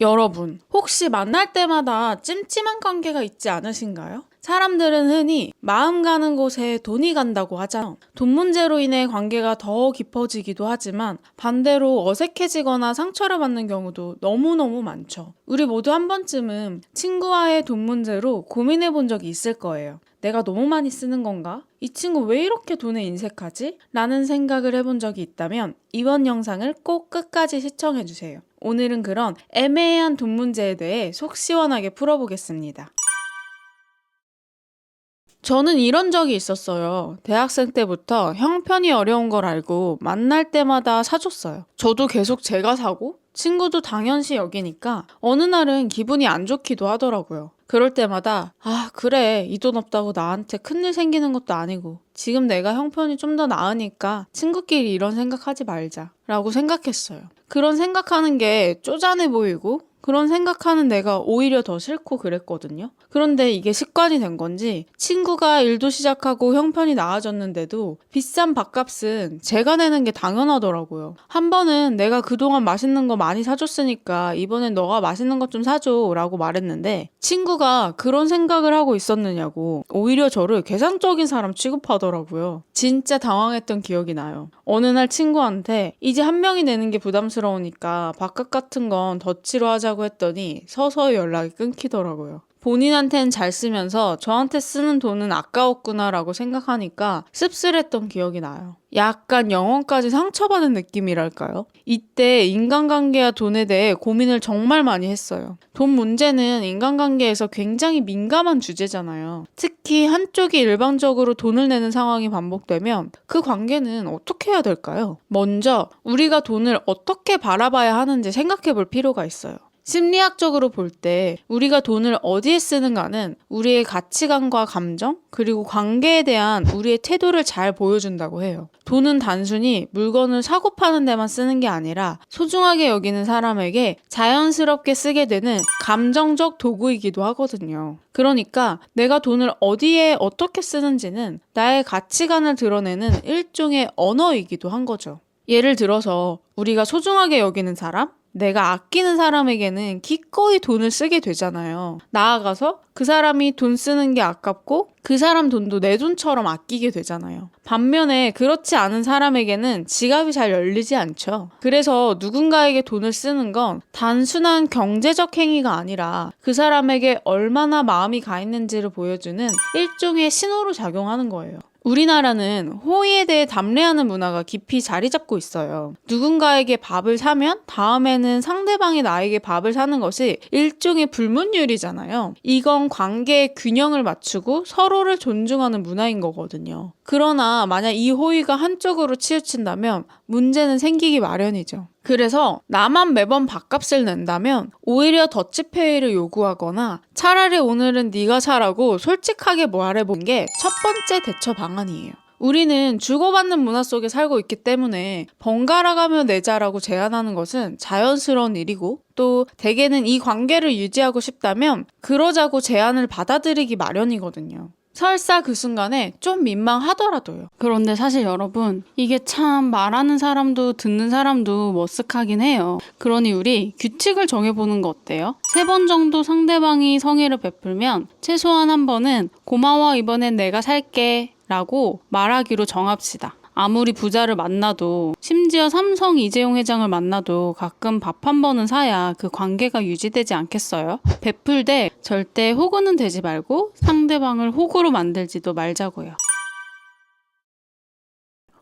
여러분, 혹시 만날 때마다 찜찜한 관계가 있지 않으신가요? 사람들은 흔히 마음 가는 곳에 돈이 간다고 하잖아요. 돈 문제로 인해 관계가 더 깊어지기도 하지만 반대로 어색해지거나 상처를 받는 경우도 너무너무 많죠. 우리 모두 한 번쯤은 친구와의 돈 문제로 고민해 본 적이 있을 거예요. 내가 너무 많이 쓰는 건가? 이 친구 왜 이렇게 돈에 인색하지? 라는 생각을 해본 적이 있다면 이번 영상을 꼭 끝까지 시청해주세요. 오늘은 그런 애매한 돈 문제에 대해 속 시원하게 풀어보겠습니다. 저는 이런 적이 있었어요. 대학생 때부터 형편이 어려운 걸 알고 만날 때마다 사줬어요. 저도 계속 제가 사고 친구도 당연시 여기니까 어느 날은 기분이 안 좋기도 하더라고요. 그럴 때마다 그래, 이 돈 없다고 나한테 큰일 생기는 것도 아니고 지금 내가 형편이 좀 더 나으니까 친구끼리 이런 생각하지 말자 라고 생각했어요. 그런 생각하는 게 쪼잔해 보이고 그런 생각하는 내가 오히려 더 싫고 그랬거든요. 그런데 이게 습관이 된 건지 친구가 일도 시작하고 형편이 나아졌는데도 비싼 밥값은 제가 내는 게 당연하더라고요. 한 번은 내가 그동안 맛있는 거 많이 사줬으니까 이번엔 너가 맛있는 것 좀 사줘 라고 말했는데 친구가 그런 생각을 하고 있었느냐고 오히려 저를 계산적인 사람 취급하더라고요. 진짜 당황했던 기억이 나요. 어느 날 친구한테 이제 한 명이 내는 게 부담스러우니까 밥값 같은 건 더치로 하자고 했더니 서서히 연락이 끊기더라고요. 본인한텐 잘 쓰면서 저한테 쓰는 돈은 아까웠구나 라고 생각하니까 씁쓸했던 기억이 나요. 약간 영혼까지 상처받은 느낌이랄까요? 이때 인간관계와 돈에 대해 고민을 정말 많이 했어요. 돈 문제는 인간관계에서 굉장히 민감한 주제잖아요. 특히 한쪽이 일방적으로 돈을 내는 상황이 반복되면 그 관계는 어떻게 해야 될까요? 먼저 우리가 돈을 어떻게 바라봐야 하는지 생각해 볼 필요가 있어요. 심리학적으로 볼 때 우리가 돈을 어디에 쓰는가는 우리의 가치관과 감정, 그리고 관계에 대한 우리의 태도를 잘 보여준다고 해요. 돈은 단순히 물건을 사고 파는 데만 쓰는 게 아니라 소중하게 여기는 사람에게 자연스럽게 쓰게 되는 감정적 도구이기도 하거든요. 그러니까 내가 돈을 어디에 어떻게 쓰는지는 나의 가치관을 드러내는 일종의 언어이기도 한 거죠. 예를 들어서 우리가 소중하게 여기는 사람? 내가 아끼는 사람에게는 기꺼이 돈을 쓰게 되잖아요. 나아가서 그 사람이 돈 쓰는 게 아깝고 그 사람 돈도 내 돈처럼 아끼게 되잖아요. 반면에 그렇지 않은 사람에게는 지갑이 잘 열리지 않죠. 그래서 누군가에게 돈을 쓰는 건 단순한 경제적 행위가 아니라 그 사람에게 얼마나 마음이 가 있는지를 보여주는 일종의 신호로 작용하는 거예요. 우리나라는 호의에 대해 담례하는 문화가 깊이 자리 잡고 있어요. 누군가에게 밥을 사면 다음에는 상대방이 나에게 밥을 사는 것이 일종의 불문율이잖아요. 이건 관계의 균형을 맞추고 서로를 존중하는 문화인 거거든요. 그러나 만약 이 호의가 한쪽으로 치우친다면 문제는 생기기 마련이죠. 그래서 나만 매번 밥값을 낸다면 오히려 더치페이를 요구하거나 차라리 오늘은 네가 사라고 솔직하게 말해본 게 첫 번째 대처 방안이에요. 우리는 주고받는 문화 속에 살고 있기 때문에 번갈아가며 내자라고 제안하는 것은 자연스러운 일이고 또 대개는 이 관계를 유지하고 싶다면 그러자고 제안을 받아들이기 마련이거든요. 설사 그 순간에 좀 민망하더라도요. 그런데 사실 여러분, 이게 참 말하는 사람도 듣는 사람도 머쓱하긴 해요. 그러니 우리 규칙을 정해보는 거 어때요? 3번 정도 상대방이 성의를 베풀면 최소한 한 번은 고마워, 이번엔 내가 살게 라고 말하기로 정합시다. 아무리 부자를 만나도 심지어 삼성 이재용 회장을 만나도 가끔 밥 한 번은 사야 그 관계가 유지되지 않겠어요? 베풀 때 절대 호구는 되지 말고 상대방을 호구로 만들지도 말자고요.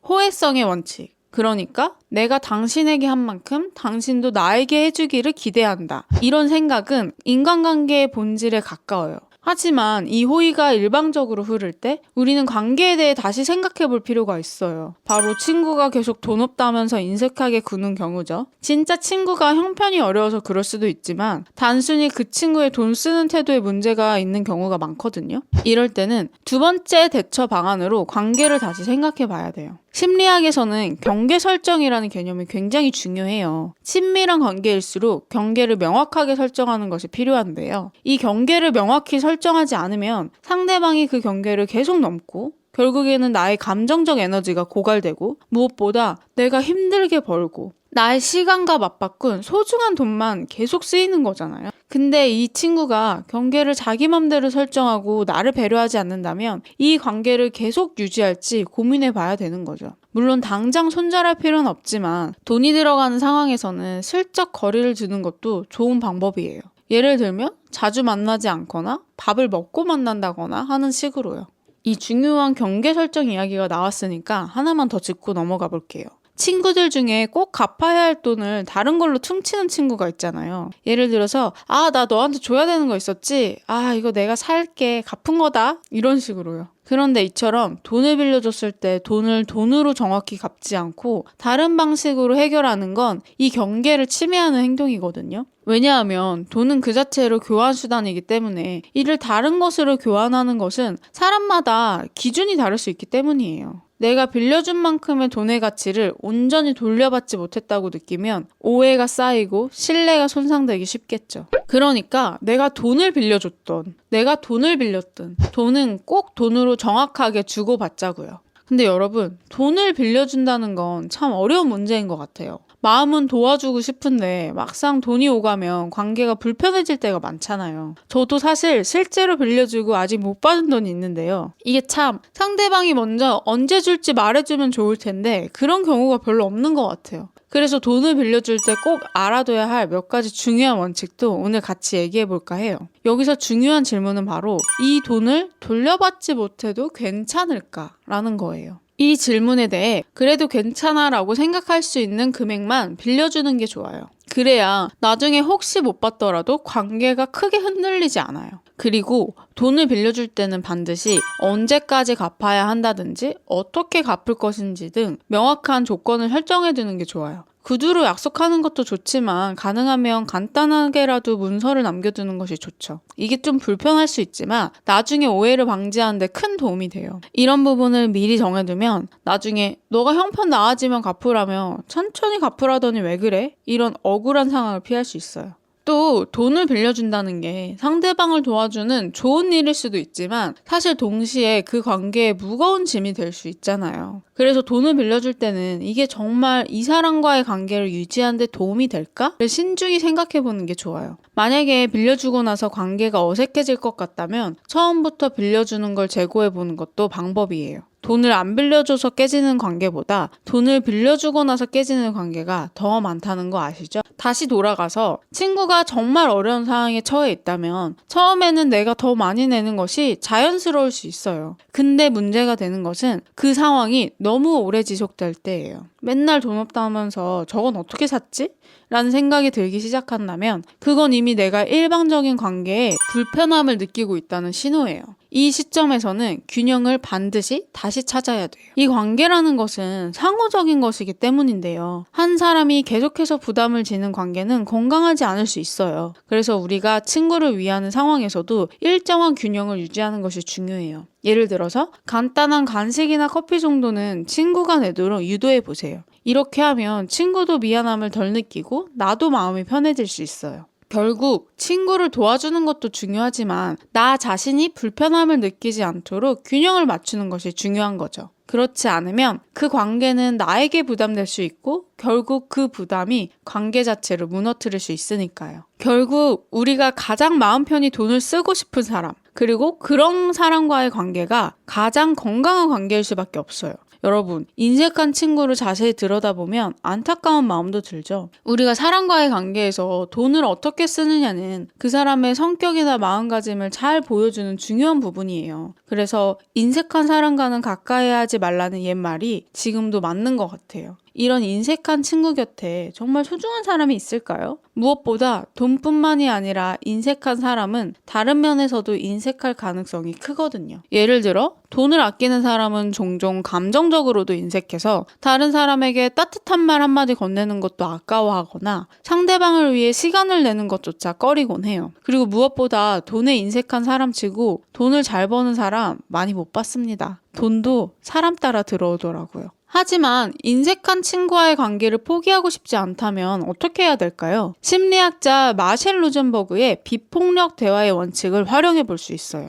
호혜성의 원칙. 그러니까 내가 당신에게 한 만큼 당신도 나에게 해주기를 기대한다. 이런 생각은 인간관계의 본질에 가까워요. 하지만 이 호의가 일방적으로 흐를 때 우리는 관계에 대해 다시 생각해 볼 필요가 있어요. 바로 친구가 계속 돈 없다면서 인색하게 구는 경우죠. 진짜 친구가 형편이 어려워서 그럴 수도 있지만 단순히 그 친구의 돈 쓰는 태도에 문제가 있는 경우가 많거든요. 이럴 때는 두 번째 대처 방안으로 관계를 다시 생각해 봐야 돼요. 심리학에서는 경계 설정이라는 개념이 굉장히 중요해요. 친밀한 관계일수록 경계를 명확하게 설정하는 것이 필요한데요. 이 경계를 명확히 설정하지 않으면 상대방이 그 경계를 계속 넘고 결국에는 나의 감정적 에너지가 고갈되고 무엇보다 내가 힘들게 벌고 나의 시간과 맞바꾼 소중한 돈만 계속 쓰이는 거잖아요. 근데 이 친구가 경계를 자기 맘대로 설정하고 나를 배려하지 않는다면 이 관계를 계속 유지할지 고민해 봐야 되는 거죠. 물론 당장 손절할 필요는 없지만 돈이 들어가는 상황에서는 슬쩍 거리를 두는 것도 좋은 방법이에요. 예를 들면 자주 만나지 않거나 밥을 먹고 만난다거나 하는 식으로요. 이 중요한 경계 설정 이야기가 나왔으니까 하나만 더 짚고 넘어가 볼게요. 친구들 중에 꼭 갚아야 할 돈을 다른 걸로 퉁치는 친구가 있잖아요. 예를 들어서 나 너한테 줘야 되는 거 있었지? 이거 내가 살게. 갚은 거다. 이런 식으로요. 그런데 이처럼 돈을 빌려줬을 때 돈을 돈으로 정확히 갚지 않고 다른 방식으로 해결하는 건 이 경계를 침해하는 행동이거든요. 왜냐하면 돈은 그 자체로 교환 수단이기 때문에 이를 다른 것으로 교환하는 것은 사람마다 기준이 다를 수 있기 때문이에요. 내가 빌려준 만큼의 돈의 가치를 온전히 돌려받지 못했다고 느끼면 오해가 쌓이고 신뢰가 손상되기 쉽겠죠. 그러니까 내가 돈을 빌려줬던, 내가 돈을 빌렸든 돈은 꼭 돈으로 정확하게 주고받자고요. 근데 여러분, 돈을 빌려준다는 건 참 어려운 문제인 것 같아요. 마음은 도와주고 싶은데 막상 돈이 오가면 관계가 불편해질 때가 많잖아요. 저도 사실 실제로 빌려주고 아직 못 받은 돈이 있는데요. 이게 참 상대방이 먼저 언제 줄지 말해주면 좋을 텐데 그런 경우가 별로 없는 것 같아요. 그래서 돈을 빌려줄 때 꼭 알아둬야 할 몇 가지 중요한 원칙도 오늘 같이 얘기해 볼까 해요. 여기서 중요한 질문은 바로 이 돈을 돌려받지 못해도 괜찮을까라는 거예요. 이 질문에 대해 그래도 괜찮아 라고 생각할 수 있는 금액만 빌려주는 게 좋아요. 그래야 나중에 혹시 못 받더라도 관계가 크게 흔들리지 않아요. 그리고 돈을 빌려줄 때는 반드시 언제까지 갚아야 한다든지 어떻게 갚을 것인지 등 명확한 조건을 설정해 두는 게 좋아요. 구두로 약속하는 것도 좋지만 가능하면 간단하게라도 문서를 남겨두는 것이 좋죠. 이게 좀 불편할 수 있지만 나중에 오해를 방지하는 데 큰 도움이 돼요. 이런 부분을 미리 정해두면 나중에 너가 형편 나아지면 갚으라며 천천히 갚으라더니 왜 그래? 이런 억울한 상황을 피할 수 있어요. 또 돈을 빌려준다는 게 상대방을 도와주는 좋은 일일 수도 있지만 사실 동시에 그 관계에 무거운 짐이 될 수 있잖아요. 그래서 돈을 빌려줄 때는 이게 정말 이 사람과의 관계를 유지하는 데 도움이 될까?를 신중히 생각해 보는 게 좋아요. 만약에 빌려주고 나서 관계가 어색해질 것 같다면 처음부터 빌려주는 걸 재고해 보는 것도 방법이에요. 돈을 안 빌려줘서 깨지는 관계보다 돈을 빌려주고 나서 깨지는 관계가 더 많다는 거 아시죠? 다시 돌아가서 친구가 정말 어려운 상황에 처해 있다면 처음에는 내가 더 많이 내는 것이 자연스러울 수 있어요. 근데 문제가 되는 것은 그 상황이 너무 오래 지속될 때예요. 맨날 돈 없다 하면서 저건 어떻게 샀지? 라는 생각이 들기 시작한다면 그건 이미 내가 일방적인 관계에 불편함을 느끼고 있다는 신호예요. 이 시점에서는 균형을 반드시 다시 찾아야 돼요. 이 관계라는 것은 상호적인 것이기 때문인데요. 한 사람이 계속해서 부담을 지는 관계는 건강하지 않을 수 있어요. 그래서 우리가 친구를 위하는 상황에서도 일정한 균형을 유지하는 것이 중요해요. 예를 들어서 간단한 간식이나 커피 정도는 친구가 내도록 유도해 보세요. 이렇게 하면 친구도 미안함을 덜 느끼고 나도 마음이 편해질 수 있어요. 결국 친구를 도와주는 것도 중요하지만 나 자신이 불편함을 느끼지 않도록 균형을 맞추는 것이 중요한 거죠. 그렇지 않으면 그 관계는 나에게 부담될 수 있고 결국 그 부담이 관계 자체를 무너뜨릴 수 있으니까요. 결국 우리가 가장 마음 편히 돈을 쓰고 싶은 사람, 그리고 그런 사람과의 관계가 가장 건강한 관계일 수밖에 없어요. 여러분, 인색한 친구를 자세히 들여다보면 안타까운 마음도 들죠. 우리가 사람과의 관계에서 돈을 어떻게 쓰느냐는 그 사람의 성격이나 마음가짐을 잘 보여주는 중요한 부분이에요. 그래서 인색한 사람과는 가까이 하지 말라는 옛말이 지금도 맞는 것 같아요. 이런 인색한 친구 곁에 정말 소중한 사람이 있을까요? 무엇보다 돈뿐만이 아니라 인색한 사람은 다른 면에서도 인색할 가능성이 크거든요. 예를 들어 돈을 아끼는 사람은 종종 감정적으로도 인색해서 다른 사람에게 따뜻한 말 한마디 건네는 것도 아까워하거나 상대방을 위해 시간을 내는 것조차 꺼리곤 해요. 그리고 무엇보다 돈에 인색한 사람치고 돈을 잘 버는 사람 많이 못 봤습니다. 돈도 사람 따라 들어오더라고요. 하지만 인색한 친구와의 관계를 포기하고 싶지 않다면 어떻게 해야 될까요? 심리학자 마셸 루젠버그의 비폭력 대화의 원칙을 활용해 볼 수 있어요.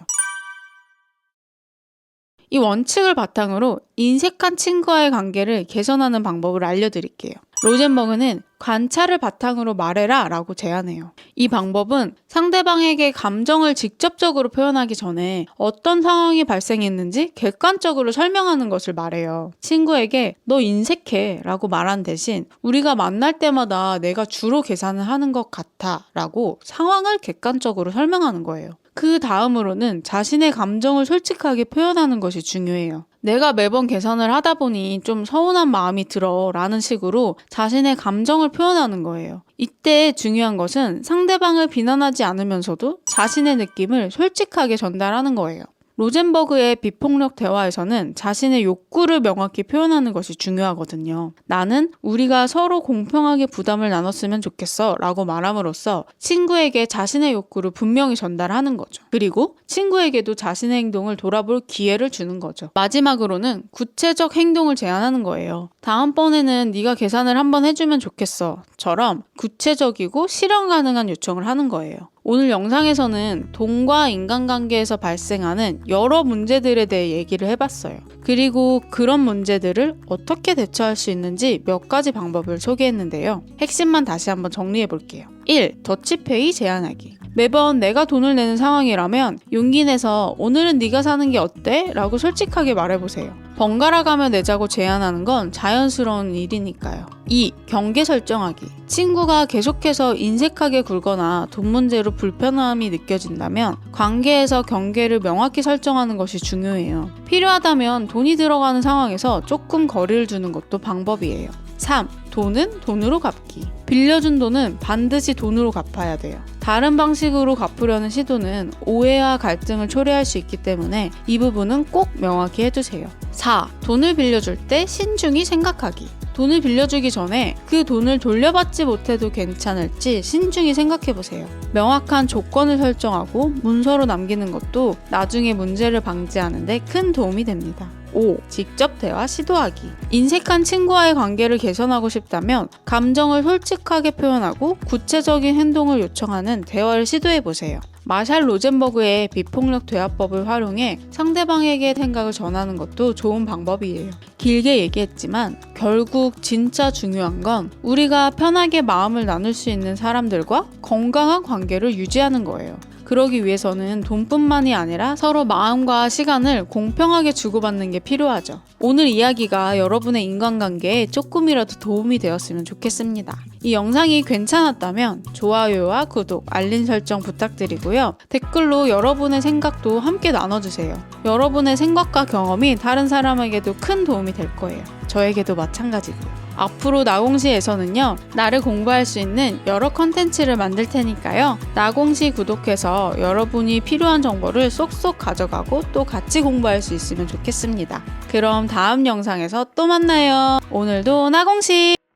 이 원칙을 바탕으로 인색한 친구와의 관계를 개선하는 방법을 알려드릴게요. 로젠버그는 관찰을 바탕으로 말해라 라고 제안해요. 이 방법은 상대방에게 감정을 직접적으로 표현하기 전에 어떤 상황이 발생했는지 객관적으로 설명하는 것을 말해요. 친구에게 너 인색해 라고 말한 대신 우리가 만날 때마다 내가 주로 계산을 하는 것 같아 라고 상황을 객관적으로 설명하는 거예요. 그 다음으로는 자신의 감정을 솔직하게 표현하는 것이 중요해요. 내가 매번 계산을 하다 보니 좀 서운한 마음이 들어 라는 식으로 자신의 감정을 표현하는 거예요. 이때 중요한 것은 상대방을 비난하지 않으면서도 자신의 느낌을 솔직하게 전달하는 거예요. 로젠버그의 비폭력 대화에서는 자신의 욕구를 명확히 표현하는 것이 중요하거든요. 나는 우리가 서로 공평하게 부담을 나눴으면 좋겠어 라고 말함으로써 친구에게 자신의 욕구를 분명히 전달하는 거죠. 그리고 친구에게도 자신의 행동을 돌아볼 기회를 주는 거죠. 마지막으로는 구체적 행동을 제안하는 거예요. 다음번에는 네가 계산을 한번 해주면 좋겠어 처럼 구체적이고 실현 가능한 요청을 하는 거예요. 오늘 영상에서는 돈과 인간관계에서 발생하는 여러 문제들에 대해 얘기를 해봤어요. 그리고 그런 문제들을 어떻게 대처할 수 있는지 몇 가지 방법을 소개했는데요. 핵심만 다시 한번 정리해볼게요. 1. 더치페이 제안하기. 매번 내가 돈을 내는 상황이라면 용기 내서 오늘은 네가 사는 게 어때? 라고 솔직하게 말해보세요. 번갈아 가며 내자고 제안하는 건 자연스러운 일이니까요. 2. 경계 설정하기. 친구가 계속해서 인색하게 굴거나 돈 문제로 불편함이 느껴진다면 관계에서 경계를 명확히 설정하는 것이 중요해요. 필요하다면 돈이 들어가는 상황에서 조금 거리를 두는 것도 방법이에요. 3. 돈은 돈으로 갚기. 빌려준 돈은 반드시 돈으로 갚아야 돼요. 다른 방식으로 갚으려는 시도는 오해와 갈등을 초래할 수 있기 때문에 이 부분은 꼭 명확히 해두세요. 4. 돈을 빌려줄 때 신중히 생각하기. 돈을 빌려주기 전에 그 돈을 돌려받지 못해도 괜찮을지 신중히 생각해보세요. 명확한 조건을 설정하고 문서로 남기는 것도 나중에 문제를 방지하는 데 큰 도움이 됩니다. 5. 직접 대화 시도하기. 인색한 친구와의 관계를 개선하고 싶다면 감정을 솔직하게 표현하고 구체적인 행동을 요청하는 대화를 시도해보세요. 마샬 로젠버그의 비폭력 대화법을 활용해 상대방에게 생각을 전하는 것도 좋은 방법이에요. 길게 얘기했지만 결국 진짜 중요한 건 우리가 편하게 마음을 나눌 수 있는 사람들과 건강한 관계를 유지하는 거예요. 그러기 위해서는 돈뿐만이 아니라 서로 마음과 시간을 공평하게 주고받는 게 필요하죠. 오늘 이야기가 여러분의 인간관계에 조금이라도 도움이 되었으면 좋겠습니다. 이 영상이 괜찮았다면 좋아요와 구독, 알림 설정 부탁드리고요. 댓글로 여러분의 생각도 함께 나눠주세요. 여러분의 생각과 경험이 다른 사람에게도 큰 도움이 될 거예요. 저에게도 마찬가지고요. 앞으로 나공시에서는요, 나를 공부할 수 있는 여러 컨텐츠를 만들 테니까요. 나공시 구독해서 여러분이 필요한 정보를 쏙쏙 가져가고 또 같이 공부할 수 있으면 좋겠습니다. 그럼 다음 영상에서 또 만나요. 오늘도 나공시!